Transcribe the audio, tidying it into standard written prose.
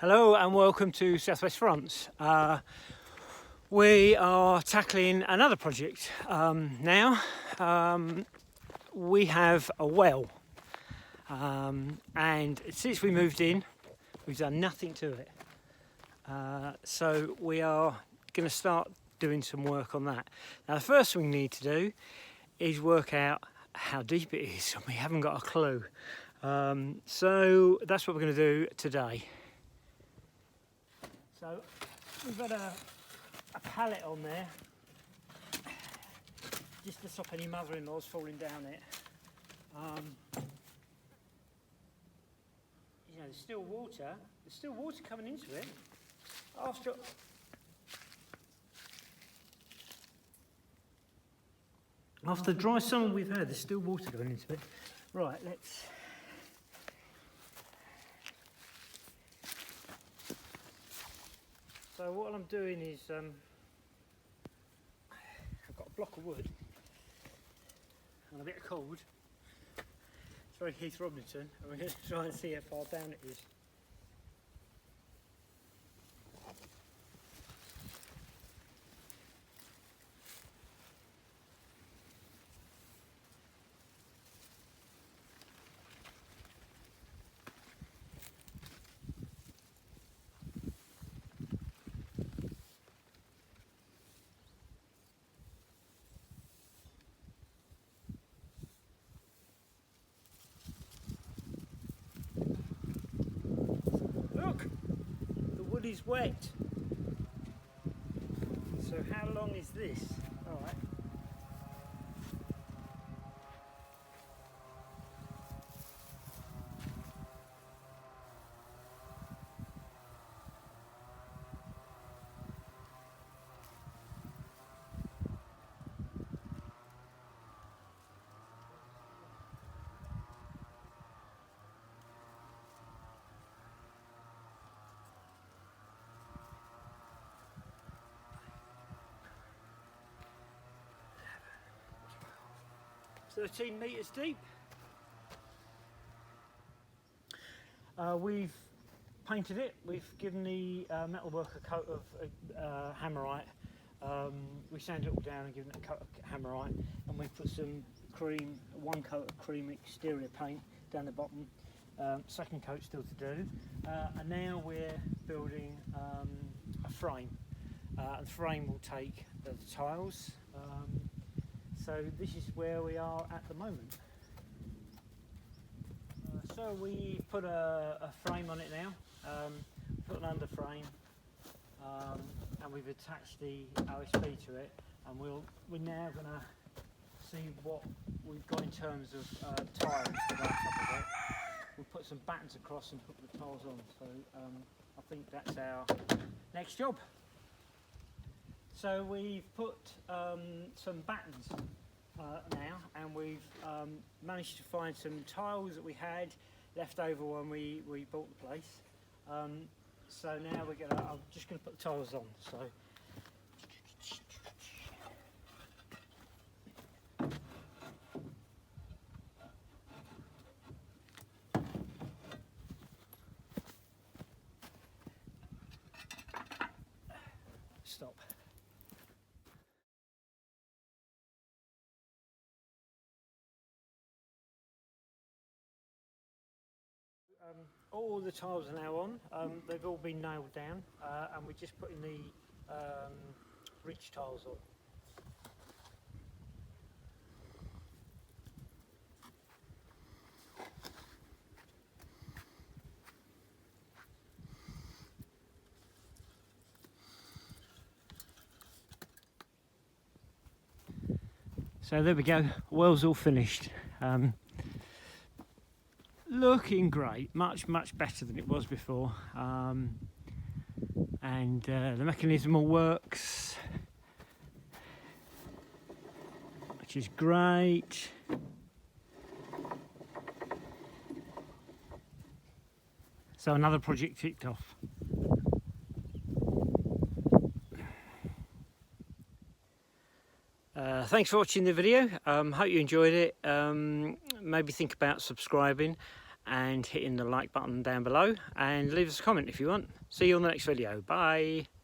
Hello and welcome to Southwest France. We are tackling another project now. We have a well, and since we moved in, we've done nothing to it. So we are going to start doing some work on that. Now, the first thing we need to do is work out how deep it is, and we haven't got a clue. So that's what we're going to do today. So we've got a pallet on there, just to stop any mother-in-laws falling down it. You know, there's still water coming into it. After the dry summer we've had, there's still water going into it. Right, let's... So what I'm doing is, I've got a block of wood and a bit of cord. It's very Keith Robinson, and we're going to try and see how far down it is. Look, the wood is wet. So how long is this? All right. So 13 metres deep. We've painted it. We've given the metalwork a coat of hammerite. We sanded it all down and given it a coat of hammerite, and we put some one coat of cream exterior paint down the bottom. Second coat still to do, and now we're building a frame. And the frame will take the tiles. So this is where we are at the moment. So we put a frame on it now, put an under frame, and we've attached the OSB to it, and we're now going to see what we've got in terms of tiles to go on top of it. We'll put some battens across and put the tiles on, so I think that's our next job. So we've put some battens now, and we've managed to find some tiles that we had left over when we bought the place. So now I'm just going to put the tiles on. So stop. All the tiles are now on. They've all been nailed down, and we're just putting the ridge tiles on. So there we go, well's all finished. Looking great, much better than it was before, and the mechanism all works, which is great. So another project ticked off. Thanks for watching the video. Hope you enjoyed it. Maybe think about subscribing, and hitting the like button down below, and leave us a comment if you want. See you on the next video. Bye.